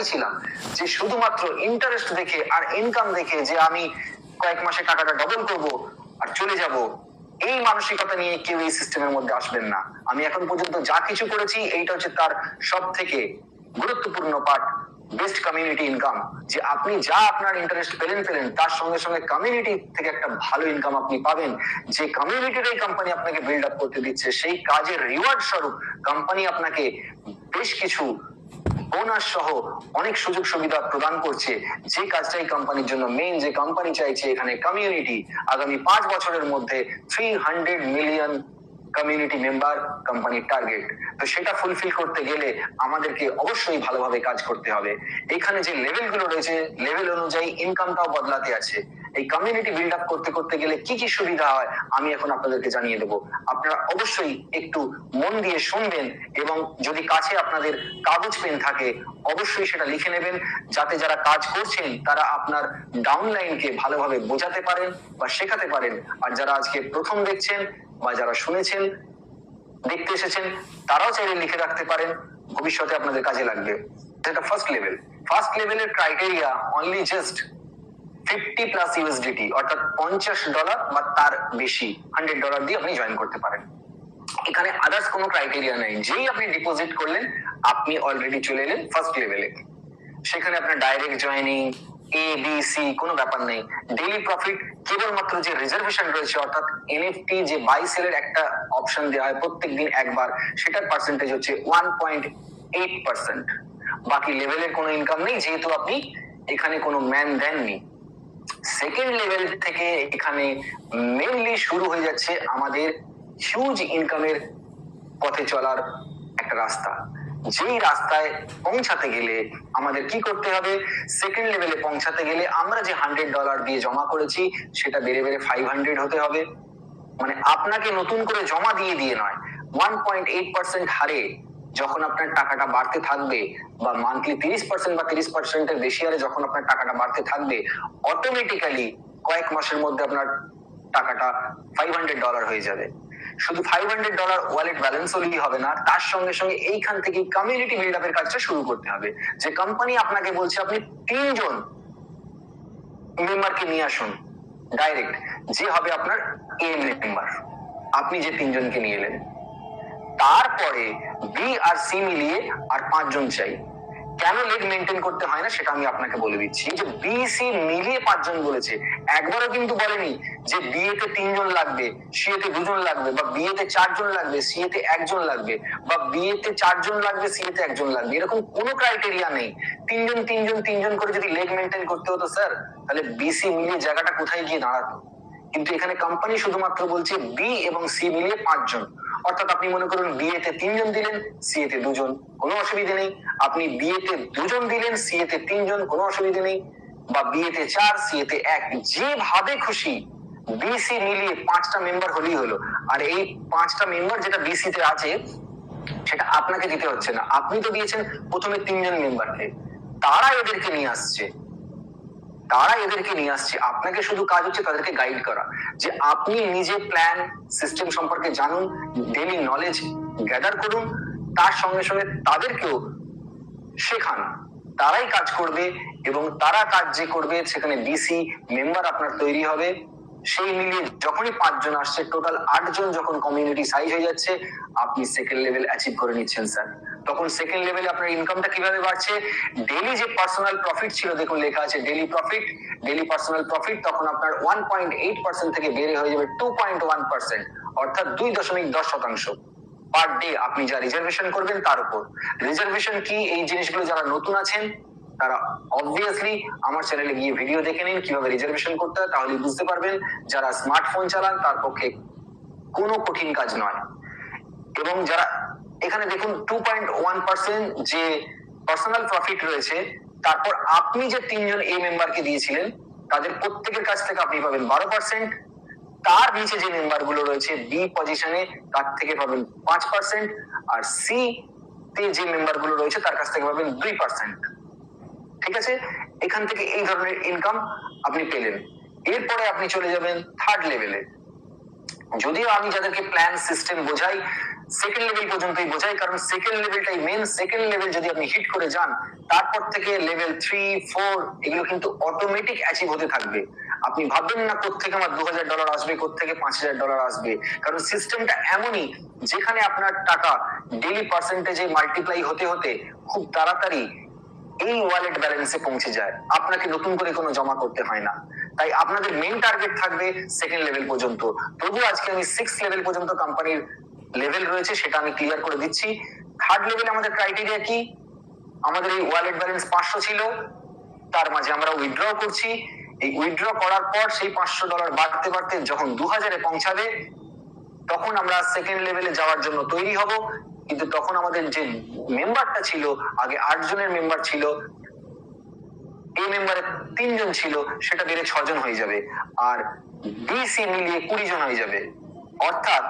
চাইছিলাম যে শুধুমাত্র ইন্টারেস্ট দেখে আর ইনকাম দেখে যে আমি কয়েক মাসে টাকাটা ডবল করব আর চলে যাব, এই মানসিকতা নিয়ে কেউ এই সিস্টেমের মধ্যে আসবেন না। আমি এখন পর্যন্ত যা কিছু করেছি এইটা হচ্ছে তার সব থেকে গুরুত্বপূর্ণ পার্ট, বেস্ট কমিউনিটি ইনকাম। যে আপনি যা আপনার ইন্টারেস্ট পেলেন তার সঙ্গে সঙ্গে কমিউনিটি থেকে একটা ভালো ইনকাম আপনি পাবেন। যে কমিউনিটির এই কোম্পানি আপনাকে বিল্ড আপ করতে দিচ্ছে, সেই কাজের রিওয়ার্ড স্বরূপ কোম্পানি আপনাকে বেশ কিছু বোনাস সহ অনেক সুযোগ সুবিধা প্রদান করছে। যে কাজটাই কোম্পানির জন্য মেইন, যে কোম্পানি চাইছে এখানে কমিউনিটি, আগামী 5 বছরের মধ্যে 300 মিলিয়ন কমিউনিটি মেম্বার কোম্পানির টার্গেট। তো সেটা ফুলফিল করতে গেলে আমাদেরকে অবশ্যই ভালোভাবে কাজ করতে হবে। এখানে যে লেভেলগুলো রয়েছে, লেভেল অনুযায়ী ইনকামটাও বদলাতে আছে। এই কমিউনিটি বিল্ড আপ করতে করতে গেলে কি কি সুবিধা হয় আমি এখন আপনাদেরকে জানিয়ে দেবো। আপনারা অবশ্যই একটু মন দিয়ে শুনবেন এবং যদি কাছে আপনাদের কাগজ পেন থাকে অবশ্যই সেটা লিখে নেবেন, যাতে যারা কাজ করছেন তারা আপনার ডাউনলাইনকে ভালোভাবে বোঝাতে পারেন বা শেখাতে পারেন। আর যারা আজকে প্রথম দেখছেন বা যারা শুনেছেন, দেখতে এসেছেন, তারাও চাইলে লিখে রাখতে পারেন, ভবিষ্যতে আপনাদের কাজে লাগবে। এটা ফার্স্ট লেভেলের criteria only just 50 plus USDT, অর্থাৎ $50 বা তার বেশি, $100 দিয়ে আপনি জয়েন করতে পারেন। এখানে আদার্স কোনো ক্রাইটেরিয়া নেই, যেই আপনি ডিপোজিট করলেন আপনি অলরেডি চলে এলেন ফার্স্ট লেভেলে। সেখানে আপনার direct joining, A B C কোনো ব্যাপার নেই। ডেইলি প্রফিট কেবলমাত্র যে রিজার্ভেশন রয়েছে, অর্থাৎ এনএফটি যে বাই সেলের একটা অপশন দেওয়া হয় প্রত্যেকদিন একবার, সেটার পার্সেন্টেজ হচ্ছে 1.8%। বাকি লেভেলের কোনো ইনকাম নেই, যেহেতু আপনি এখানে কোনো ম্যান দেননি। সেকেন্ড লেভেল থেকে এখানে মেইনলি শুরু হয়ে যাচ্ছে আমাদের হিউজ ইনকামের পথে চলার একটা রাস্তা। যেই রাস্তায় পৌঁছাতে গেলে আমাদের কি করতে হবে, সেকেন্ড লেভেলে পৌঁছাতে গেলে আমরা যে $100 দিয়ে জমা করেছি সেটা বেড়ে 500 হতে হবে। মানে আপনাকে নতুন করে জমা দিয়ে নয়, 1.8% হারে যখন আপনার টাকাটা বাড়তে থাকবে বা মান্থলি 30% বা 30%-এর বেশি হারে যখন আপনার টাকাটা বাড়তে থাকবে, অটোমেটিক্যালি কয়েক মাসের মধ্যে আপনার টাকাটা $500 হয়ে যাবে। শুধু $500 ওয়ালেট ব্যালেন্স হলেই হবে না, তার সঙ্গে সঙ্গে এইখান থেকে কমিউনিটি বিল্ড আপের কাজটা শুরু করতে হবে। যে কোম্পানি আপনাকে বলছে আপনি 3 জন মেম্বারকে নিয়ে আসুন ডাইরেক্ট, যে হবে আপনার এ মেম্বার, আপনি যে 3 জনকে নিয়ে এলেন, তারপরে বি আর সি মিলিয়ে আর 5 জন চাই। কেন লেগ মেনটেন করতে হয় না সেটা আমি আপনাকে বলে দিচ্ছি। যে বি সি মিলিয়ে 5 জন বলেছে, একবারও কিন্তু বলেনি যে বিএ তে 3 জন লাগবে, সি তে 2 জন লাগবে, বা বিএ তে 4 জন লাগবে, সি তে 1 জন লাগবে, বা বিএ তে 4 জন লাগবে, সি তে 1 জন লাগবে। এরকম কোনো ক্রাইটেরিয়া নেই। 3 জন করে যদি লেগ মেনটেন করতে হতো স্যার, তাহলে বিসি মিলিয়ে জায়গাটা কোথায় গিয়ে দাঁড়াতো। কিন্তু এখানে কোম্পানি শুধুমাত্র বলছে বি এবং সি মিলিয়ে 5 জন। অর্থাৎ আপনি মনে করুন বিএ তে 3 জন দিলেন, সি তে 2 জন, কোনো অসুবিধা নেই। আপনি বিএ তে 2 জন দিলেন, সি তে 3 জন, কোনো অসুবিধা নেই। বা বিএ তে 4, সি তে 1, যেভাবে খুশি বিসি মিলিয়ে 5টা মেম্বার হলেই হলো। আর এই 5টা মেম্বার যেটা বিসি তে আছে সেটা আপনাকে দিতে হচ্ছে না, আপনি তো দিয়েছেন প্রথমে 3 জন মেম্বারকে, তারা এদেরকে নিয়ে আসছে। আপনাকে শুধু কাজ হচ্ছে তাদেরকে গাইড করা, যে আপনি নিজে প্ল্যান সিস্টেম সম্পর্কে জানুন, ডেইলি নলেজ গ্যাদার করুন, তার সঙ্গে সঙ্গে তাদেরকেও শেখান। তারাই কাজ করবে এবং তারা কাজ যে করবে সেখানে বিসি মেম্বার আপনার তৈরি হবে। সেই মিলিয়ে যখনই 5 জন আসছে, টোটাল 8 জন যখন কমিউনিটি সাইজ হয়ে যাচ্ছে, আপনি সেকেন্ড লেভেল অ্যাচিভ করে নিচ্ছেন স্যার। তখন সেকেন্ড লেভেলে আপনার ইনকামটা কিভাবে বাড়ছে, ডেইলি যে পার্সোনাল প্রফিট ছিল, দেখুন লেখা আছে ডেইলি পার্সোনাল প্রফিট, তখন আপনার 1.8% থেকে বেড়ে হয়ে যাবে 2.1%, অর্থাৎ 2.10% পার ডে আপনি যা রিজার্ভেশন করবেন তার উপর। রিজার্ভেশন কি, এই জিনিসগুলো যারা নতুন আছেন তারা অবভিয়াসলি আমার চ্যানেলে গিয়ে ভিডিও দেখে নিন কিভাবে রিজার্ভেশন করতে হয়, তাহলে বুঝতে পারবেন। যারা স্মার্টফোন চালান তার পক্ষে কোনো কঠিন কাজ নয়। এবং যারা এখানে দেখুন 2.1% যে পার্সোনাল প্রফিট রয়েছে, তারপর আপনি যে 3 জন এ মেম্বারকে দিয়েছিলেন তাদের প্রত্যেকের কাছ থেকে আপনি পাবেন 12%, তার নিচে যে মেম্বার গুলো রয়েছে বি পজিশনে তার থেকে পাবেন 5%, আর সি তে যে মেম্বার গুলো রয়েছে তার কাছ থেকে পাবেন 2%। ঠিক আছে, এখান থেকে এই ধরনের ইনকাম আপনি পেলেন। এরপরে আপনি চলে যাবেন থার্ড লেভেলে। যদিও আমি যাদেরকে প্ল্যান সিস্টেম বোঝাই, সেকেন্ড লেভেল পর্যন্তই বোঝায়, কারণ সেকেন্ড লেভেলটাই মেন। সেকেন্ড লেভেল যদি আপনি হিট করে যান, তারপর থেকে লেভেল 3, 4 এগুলো কিন্তু অটোমেটিক অ্যাচিভ হতে থাকবে। আপনি ভাববেন না কোত্থেকে আমার $2000 আসবে, কোত্থেকে $5000 আসবে, কারণ সিস্টেমটা এমনই যেখানে আপনার টাকা ডেইলি পার্সেন্টেজে মাল্টিপ্লাই হতে হতে খুব তাড়াতাড়ি এই ওয়ালেট ব্যালেন্সে পৌঁছে যায়, আপনাকে নতুন করে কোনো জমা করতে হয় না। তাই আপনাদের মেইন টার্গেট থাকবে সেকেন্ড লেভেল পর্যন্ত। তবু আজকে আমি 6 লেভেল পর্যন্ত কোম্পানির লেভেল রয়েছে সেটা আমি ক্লিয়ার করে দিচ্ছি। থার্ড লেভেলে আমাদের ক্রাইটেরিয়া কি? আমাদের এই ওয়ালেট ব্যালেন্স 500 ছিল, তার মাঝে আমরা উইথড্র করছি। এই উইথড্র করার পর সেই $500 বাড়তে বাড়তে যখন 2000-এ পৌঁছাবে, তখন আমরা সেকেন্ড লেভেলে যাওয়ার জন্য তৈরি হব। কিন্তু তখন আমাদের যে মেম্বারটা ছিল, আগে 8 জনের মেম্বার ছিল, এই মেম্বারে 3 জন ছিল, সেটা বেড়ে 6 জন হয়ে যাবে, আর বিসি মিলিয়ে 20 জন হয়ে যাবে। অর্থাৎ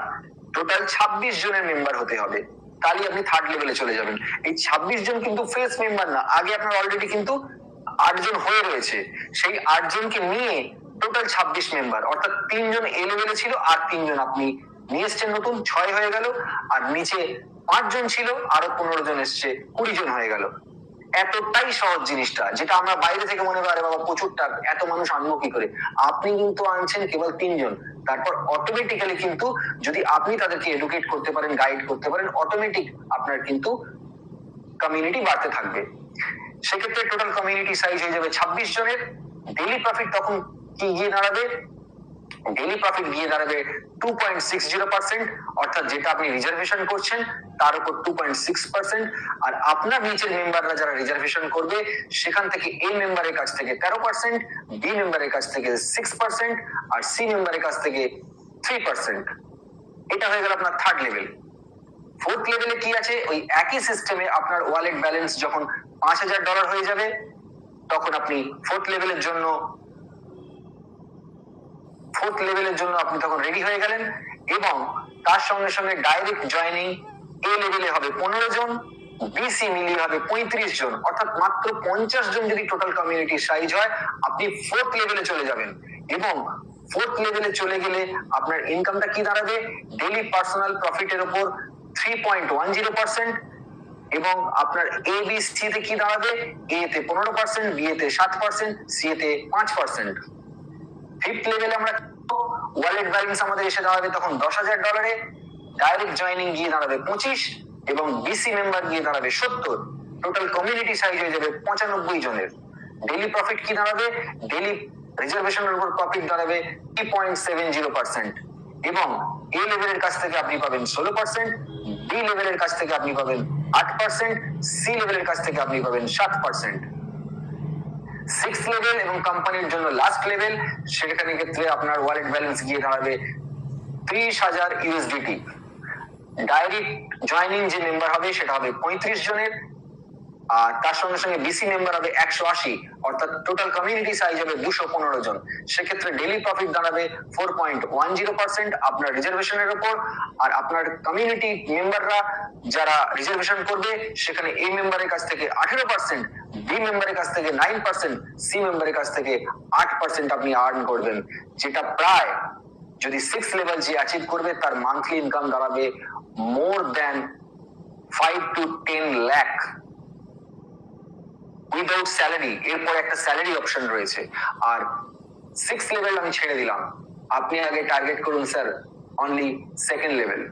টোটাল 26 জনের মেম্বার হতে হবে, তাহলে আপনি থার্ড লেভেলে চলে যাবেন। এই 26 জন কিন্তু ফ্রেশ মেম্বার না, আগে আপনার অলরেডি কিন্তু 8 জন হয়ে রয়েছে। সেই 8 জনকে নিয়ে টোটাল 26 মেম্বার, অর্থাৎ 3 জন এ লেভেলে ছিল আর 3 জন আপনি নিয়ে এসছেন নতুন, 6 হয়ে গেল। আর নিচে 5 জন ছিল, আরো 15 জন এসছে, 20 জন হয়ে গেল। এতটাই সহজ জিনিসটা, যেটা আমরা বাইরে থেকে মনে করি আরে বাবা প্রচুর টাকা, এত মানুষ আনবো কি করে, আপনি কিন্তু আনছেন কেবল 3 জন। তারপর অটোমেটিক্যালি কিন্তু যদি আপনি তাদেরকে এডুকেট করতে পারেন, গাইড করতে পারেন, অটোমেটিক আপনার কিন্তু কমিউনিটি বাড়তে থাকবে। সেক্ষেত্রে টোটাল কমিউনিটি সাইজ হয়ে যাবে 26 জনের। ডেইলি প্রফিট তখন কি গিয়ে দাঁড়াবে? ডেইলি প্রফিট গিয়ে দাঁড়াবে 2.60%, অর্থাৎ যেটা আপনি রিজার্ভেশন করছেন তার উপর 2.6%। আর আপনার নিচের মেম্বাররা যারা রিজার্ভেশন করবে, সেখান থেকে এ মেম্বারের কাছ থেকে 13%, বি মেম্বারের কাছ থেকে 6%, আর সি মেম্বারের কাছ থেকে 3%। এটা হয়ে গেল আপনার থার্ড লেভেল। ফোর্থ লেভেলে কি আছে? ওই একই সিস্টেমে আপনার ওয়ালেট ব্যালেন্স যখন $5000 হয়ে যাবে, তখন আপনি ফোর্থ লেভেলের জন্য আপনি তখন রেডি হয়ে গেলেন। এবং তার সঙ্গে সঙ্গে ডাইরেক্ট জয়েনিং এ লেভেলে হবে 15 জন, বিসি মিলিয়ে হবে 35 জন, অর্থাৎ মাত্র 50 জন যদি টোটাল কমিউনিটি সাইজ হয়, আপনি ফোর্থ লেভেলে চলে যাবেন। এবং ফোর্থ লেভেলে চলে গেলে আপনার ইনকামটা কি দাঁড়াবে? ডেইলি পার্সোনাল প্রফিটের উপর 3.10%, এবং আপনার এ বি সি তে কি দাঁড়াবে? এ তে 15%, বি তে 7%, সি তে 5%। ফিফথ লেভেলে আমরা ওয়ালেট ব্যালেন্স আমাদের এসে দাঁড়াবে তখন $10,000, ডাইরেক্ট জয়েনিং গিয়ে দাঁড়াবে 25, এবং বিসি মেম্বার গিয়ে দাঁড়াবে 70। টোটাল কমিউনিটি সাইজ হয়ে যাবে 95 জনের। ডেইলি প্রফিট কি দাঁড়াবে? ডেইলি রিজার্ভেশনের উপর প্রফিট দাঁড়াবে 3.70%, এবং এ লেভেলের কাছ থেকে আপনি পাবেন 16%, বি লেভেলের কাছ থেকে আপনি পাবেন 8%, সি লেভেলের কাছ থেকে আপনি পাবেন 7%। সিক্স লেভেল এবং কোম্পানির জন্য লাস্ট লেভেল, সেখানে ক্ষেত্রে আপনার ওয়ালেট ব্যালেন্স গিয়ে দাঁড়াবে 30,000 USDT। ডাইরেক্ট জয়েনিং যে মেম্বার হবে সেটা হবে 35 জনের, আর তার সঙ্গে সঙ্গে বিসি মেম্বার হবে 180, অর্থাৎ টোটাল কমিউনিটি সাইজ হবে 215 জন। সেক্ষেত্রে ডেইলি প্রফিট দাঁড়াবে 4.10% আপনার রিজার্ভেশনের উপর। আর আপনার কমিউনিটি মেম্বাররা যারা রিজার্ভেশন করবে, সেখানে এ মেম্বারের কাছ থেকে 18%, বি মেম্বারের কাছ থেকে 9%, সি মেম্বারের কাছ থেকে 8% আপনি আর্ন করবেন, যেটা প্রায় যদি 6 লেভেল যে অ্যাচিভ করবে তার মান্থলি ইনকাম দাঁড়াবে more than 5 to 10 lakh without salary. এরপর একটা স্যালারি অপশন রয়েছে। আর 6 লেভেল আমি ছেড়ে দিলাম, আপনি আগে টার্গেট করুন sir only second level.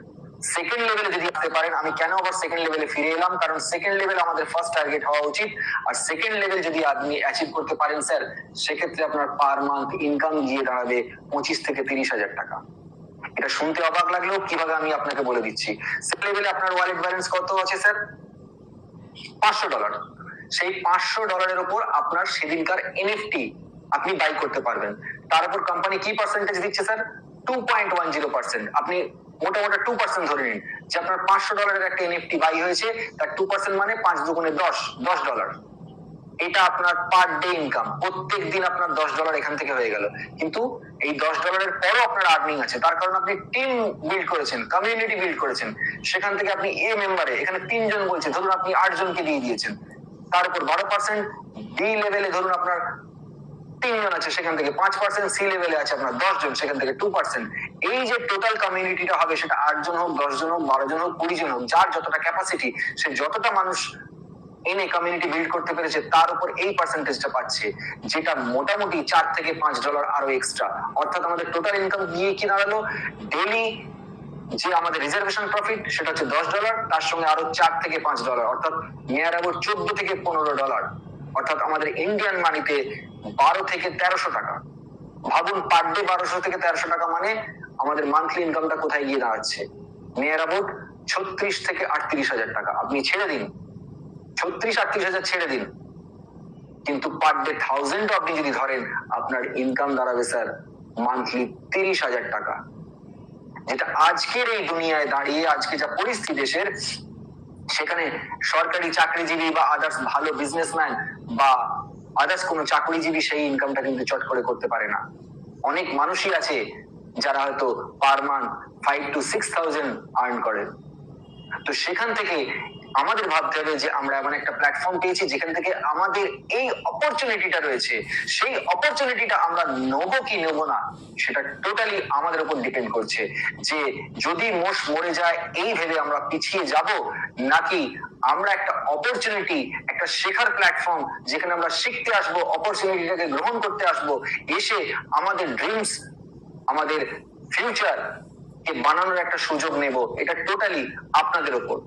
Second লেভেলে যদি আসতে পারেন, আমি কেন আবার সেকেন্ড লেভেলে ফিরে এলাম, কারণ সেকেন্ড লেভেল আমাদের ফার্স্ট টার্গেট হওয়া উচিত। আর সেকেন্ড লেভেল যদি আপনি অ্যাচিভ করতে পারেন স্যার, সেক্ষেত্রে আপনার পার মান্থ ইনকাম গিয়ে দাঁড়াবে 25 থেকে 30,000 টাকা। এটা শুনতে অবাক লাগলেও কিভাবে আমি আপনাকে বলে দিচ্ছি। সেকেন্ড লেভেলে আপনার ওয়ালেট ব্যালেন্স কত আছে স্যার? $500। সেই $500 উপর আপনার সেদিনকার এনএফটি আপনি বাই করতে পারবেন। তার উপর কোম্পানি কি পার্সেন্টেজ দিচ্ছে স্যার? 2.10%। আপনি মোটামুটি 2% ধরে নিন যে আপনার $500 একটা এনএফটি বাই হয়েছে, তার 2% মানে 5 দুগুণে 10 ডলার। এটা আপনার পার ডে ইনকাম, প্রত্যেক দিন আপনার $10 এখান থেকে হয়ে গেল। কিন্তু এই $10 পরও আপনার আর্নিং আছে, তার কারণ আপনি টিম বিল্ড করেছেন, কমিউনিটি বিল্ড করেছেন। সেখান থেকে আপনি এ মেম্বারে, এখানে 3 জন বলছে, ধরুন আপনি 8 জনকে দিয়ে দিয়েছেন, তার উপর 12%। বি লেভেলে ধরুন আপনার 3 জন আছে, সেখান থেকে 5%, সি লেভেলে আছে আপনার 10 জন, সেখান থেকে 2%। এই যে টোটাল কমিউনিটিটা হবে সেটা 8 জন হোক, 10 জন হোক, 12 জন হোক, 20 জন হোক, যার যতটা ক্যাপাসিটি, সে যতটা মানুষ এনে কমিউনিটি বিল্ড করতে পেরেছে তার উপর এই পার্সেন্টেজটা পাচ্ছে, যেটা মোটামুটি $4 থেকে $5 আরো এক্সট্রা। অর্থাৎ আমাদের টোটাল ইনকাম গিয়ে কি দাঁড়ালো, ডেইলি যে আমাদের রিজার্ভেশন প্রফিট সেটা হচ্ছে $10, তার সঙ্গে আরো $4 থেকে $5, অর্থাৎ নিয়ার অ্যাবাউট $14 থেকে $15। অর্থাৎ আমাদের ইন্ডিয়ান মানিতে 12 থেকে 1300 টাকা। ভাবুন পার ডে 1200 থেকে 1300 টাকা মানে আমাদের মান্থলি ইনকামটা কোথায় গিয়ে দাঁড়াচ্ছে, নিয়ার অ্যাবাউট 36 থেকে 38 হাজার টাকা। আপনি ছেড়ে দিন 36-38 হাজার ছেড়ে দিন, কিন্তু পার ডে 1000 আপনি যদি ধরেন, আপনার ইনকাম দাঁড়াবে স্যার মান্থলি 30,000 টাকা। যেটা আজকের এই দুনিয়ায় দাঁড়িয়ে আজকে যা পরিস্থিতি দেশের, সেখানে সরকারি চাকরিজীবী বা আদার্স ভালো বিজনেসম্যান বা আদার্স কোনো চাকরিজীবী সেই ইনকামটা কিন্তু চট করে করতে পারে না। অনেক মানুষই আছে যারা হয়তো পার মান্থ 5 to 6,000 আর্ন করেন। তো সেখান থেকে আমাদের ভাবতে হবে যে আমরা এমন একটা প্ল্যাটফর্ম পেয়েছি যেখান থেকে আমাদের এই অপরচুনিটিটা রয়েছে, সেই অপরচুনিটিটা আমরা নেবো কি নেবো না সেটা টোটালি আমাদের উপর ডিপেন্ড করছে, যে যদি মোষ মরে যায় এই ভেবে আমরা পিছিয়ে যাব, নাকি আমরা একটা অপরচুনিটি, একটা শেখার প্ল্যাটফর্ম যেখানে আমরা শিখতে আসবো, অপরচুনিটিটাকে গ্রহণ করতে আসবো, এসে আমাদের ড্রিমস, আমাদের ফিউচার কে বানানোর একটা সুযোগ নেব। এটা টোটালি আপনাদের উপর।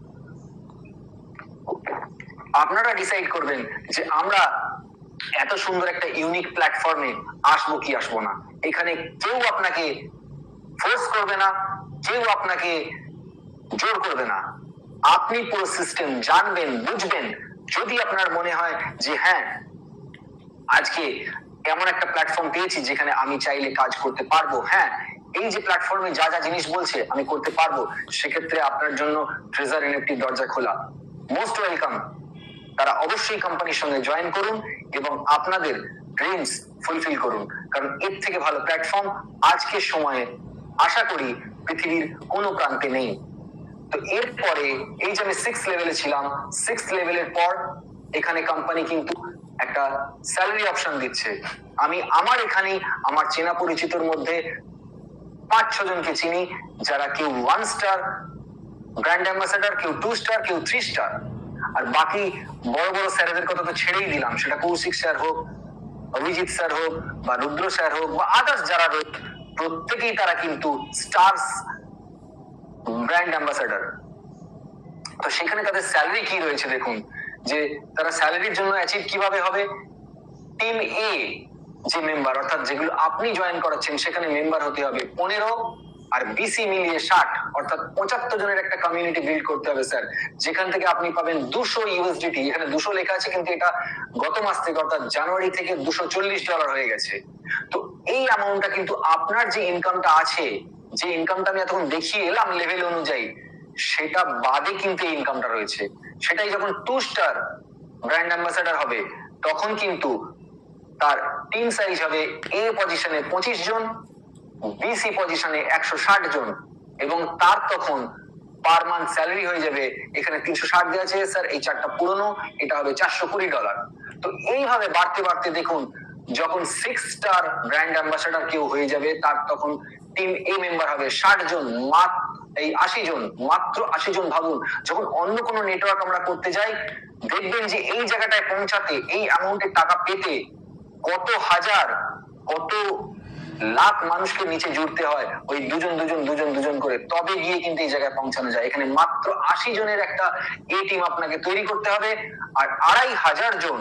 আপনারা ডিসাইড করবেন যে আমরা এত সুন্দর একটা ইউনিক প্ল্যাটফর্মে আসবো কি আসবো না। এখানে কেউ আপনাকে ফোর্স করবে না, কেউ আপনাকে জোর করবে না। আপনি পুরো সিস্টেম জানবেন, বুঝবেন। যদি আপনার মনে হয় যে হ্যাঁ আজকে এমন একটা প্ল্যাটফর্ম পেয়েছি যেখানে আমি চাইলে কাজ করতে পারবো, হ্যাঁ এই যে প্ল্যাটফর্মে যা যা জিনিস বলছে আমি করতে পারবো, সেক্ষেত্রে আপনার জন্য ট্রেজার এনএফটি দরজা খোলা, মোস্ট ওয়েলকাম। তারা অবশ্যই কোম্পানির সঙ্গে জয়েন করুন এবং আপনাদের ড্রিমস ফুলফিল করুন, কারণ এর থেকে ভালো প্ল্যাটফর্ম আজকের সময়ে আশা করি পৃথিবীর কোনো প্রান্তে নেই। তো এরপরে এই যে আমি 6 লেভেলে ছিলাম, 6 লেভেলের পর এখানে কোম্পানি কিন্তু একটা স্যালারি অপশন দিচ্ছে। আমি আমার এখানে আমার চেনা পরিচিতর মধ্যে 5-6 জনকে চিনি, যারা কেউ 1 স্টার ব্র্যান্ড অ্যাম্বাসেডর, কেউ 2 স্টার, কেউ 3 স্টার। আর বাকি বড় বড় স্যারদের কথা তো ছেড়েই দিলাম, সেটা কৌশিক স্যার হোক, অভিজিৎ স্যার হোক, বা রুদ্র স্যার হোক, বা আদার্স যারা রয়েছে, প্রত্যেকেই তারা কিন্তু স্টার্স ব্র্যান্ড অ্যাম্বাসেডর। তো সেখানে তাদের স্যালারি কি রয়েছে দেখুন, যে তারা স্যালারির জন্য অ্যাচিভ কিভাবে হবে। টিম এ যে মেম্বার, অর্থাৎ যেগুলো আপনি জয়েন করাচ্ছেন, সেখানে মেম্বার হতে হবে 15, আর বিসি মিলিয়ে 60, অর্থাৎ 75 জনের একটা কমিউনিটি বিল্ড করতে হবে স্যার, যেখান থেকে আপনি পাবেন 200 ইউএসডিটি। এখানে 200 লেখা আছে, কিন্তু এটা গত মাস থেকে অর্থাৎ জানুয়ারি থেকে $240 হয়ে গেছে। তো এই অ্যামাউন্টটা কিন্তু আপনার যে ইনকামটা আছে, যে ইনকামটা আমি এতক্ষণ দেখিয়ে এলাম লেভেল অনুযায়ী, সেটা বাদে কিন্তু এই ইনকামটা রয়েছে। সেটাই যখন 2 স্টার ব্র্যান্ড অ্যাম্বাসেডর হবে, তখন কিন্তু তার টিম সাইজ হবে এ পজিশনে 25 জন, বিসি পজিশনে 160 জন, এবং তার তখন পার মান্থ স্যালারি হয়ে যাবে, এখানে 360 দেওয়া আছে স্যার, এই চারটা পুরনো, এটা হবে $420। তো এইভাবে বাড়তে বাড়তে দেখুন, যখন 6 স্টার ব্র্যান্ড অ্যাম্বাসেডর কেউ হয়ে যাবে, তার তখন টিম এ মেম্বার হবে 60 জন, মাত্র এই 80 জন, মাত্র 80 জন। ভাবুন, যখন অন্য কোনো নেটওয়ার্ক আমরা করতে যাই, দেখবেন যে এই জায়গাটায় পৌঁছাতে, এই অ্যামাউন্টের টাকা পেতে কত হাজার, কত লাখ মানুষকে নিচে জুড়তে হয়, ওই দুজন করে, তবে গিয়ে কিন্তু এই জায়গায় পৌঁছানো যায়। এখানে মাত্র 80 জনের একটা এ টিম আপনাকে তৈরি করতে হবে, আর 2500 জন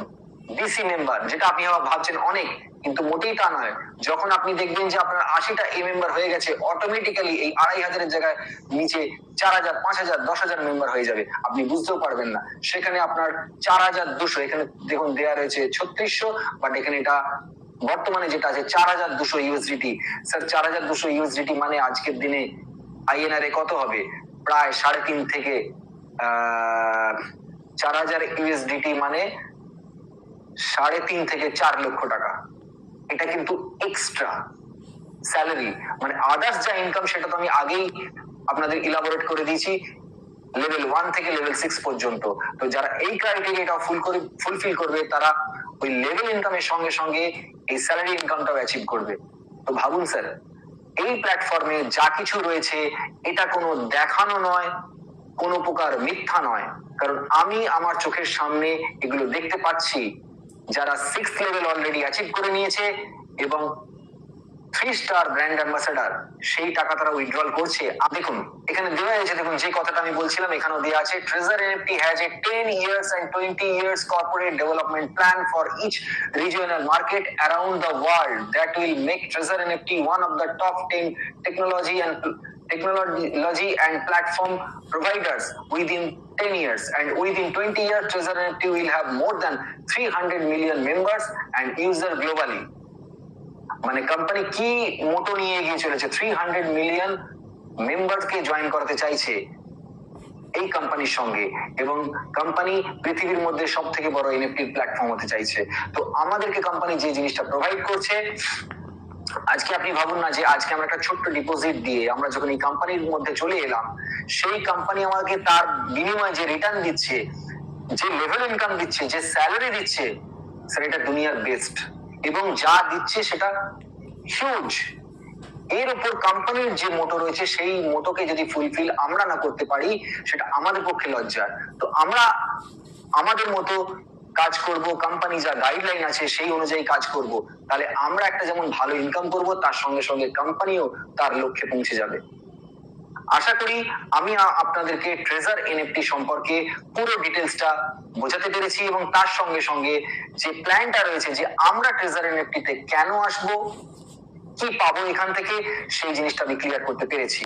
ডিসি মেম্বার, যেটা আপনি ভাবছেন অনেক, কিন্তু মোটেই তা নয়। যখন আপনি দেখবেন যে আপনার 80টা এ মেম্বার হয়ে গেছে, অটোমেটিক্যালি এই 2500 জায়গায় নিচে 4000, 5000, 10,000 মেম্বার হয়ে যাবে, আপনি বুঝতেও পারবেন না। সেখানে আপনার 4200, এখানে দেখুন দেয়া রয়েছে 3600, বাট এখানে এটা বর্তমানে যেটা আছে 4200 ইউএসডিটি। স্যার 4200 ইউএসডিটি মানে আজকের দিনে আইএনআর এ কত হবে? প্রায় 3.5 থেকে 4000 ইউএসডিটি মানে 3.5 থেকে 4 লক্ষ টাকা। এটা কিন্তু এক্সট্রা স্যালারি, মানে আদার্স যা ইনকাম সেটা তো আমি আগেই আপনাদের ইলাবোরেট করে দিয়েছি লেভেল 1 থেকে লেভেল 6 পর্যন্ত। তো যারা এই ক্রাইটেরিয়াটা ফুলফিল করবে, তারা ওই লেভেল ইনকামের সঙ্গে সঙ্গে এই স্যালারি ইনকামটাও অ্যাচিভ করবে। তো ভাবুন স্যার, এই প্ল্যাটফর্মে যা কিছু রয়েছে এটা কোনো দেখানো নয়, কোনো প্রকার মিথ্যা নয়, কারণ আমি আমার চোখের সামনে এগুলো দেখতে পাচ্ছি। যারা 6th লেভেল অলরেডি অ্যাচিভ করে নিয়েছে এবং 3 স্টার ব্র্যান্ড অ্যাম্বাসেডার, সেই টাকা তারা উইথড্রল করছে। দেখুন এখানে দেওয়া হয়েছে, দেখুন যে কথাটা আমি বলছিলাম এখানেও দেওয়া আছে, treasure NFT has a 10 years and 20 years corporate development plan for each regional market around the world that will make Trezor NFT one of the top 10 technology and platform providers within 10 years, and within 20 years Trezor NFT will have more than 300 million members and users globally। মানে company কি মোটো নিয়ে এগিয়ে চলেছে, 300 million মেম্বারকে join করাতে চাইছে এই কোম্পানির সঙ্গে, এবং কোম্পানি পৃথিবীর মধ্যে সব থেকে বড় এনএফটি প্ল্যাটফর্ম হতে চাইছে। তো আমাদেরকে কোম্পানি যে জিনিসটা প্রোভাইড করছে, আজকে আপনি ভাবুন না যে আজকে আমরা একটা ছোট্ট ডিপোজিট দিয়ে আমরা যখন এই কোম্পানির মধ্যে চলে এলাম, সেই কোম্পানি আমাকে তার বিনিময়ে যে রিটার্ন দিচ্ছে, যে লেভেল ইনকাম দিচ্ছে, যে স্যালারি দিচ্ছে, স্যার এটা দুনিয়ার বেস্ট, এবং যা দিচ্ছে সেটা হিউজ। এর উপর কোম্পানির যে মোটো রয়েছে সেই মোটোকে যদি ফুলফিল আমরা না করতে পারি, সেটা আমাদের পক্ষে লজ্জার। তো আমরা আমাদের মতো কাজ করব, কোম্পানি যা গাইডলাইন আছে সেই অনুযায়ী কাজ করব, তাহলে আমরা একটা যেমন ভালো ইনকাম করব, তার সঙ্গে সঙ্গে কোম্পানিও তার লক্ষ্যে পৌঁছে যাবে। আশা করি আমি আপনাদেরকে ট্রেজার এনএফটি সম্পর্কে পুরো ডিটেলসটা বোঝাতে পেরেছি, এবং তার সঙ্গে সঙ্গে যে প্ল্যানটা রয়েছে যে আমরা ট্রেজার এনএফটি তে কেন আসবো, কি পাবো এখান থেকে, সেই জিনিসটা আমি ক্লিয়ার করতে পেরেছি।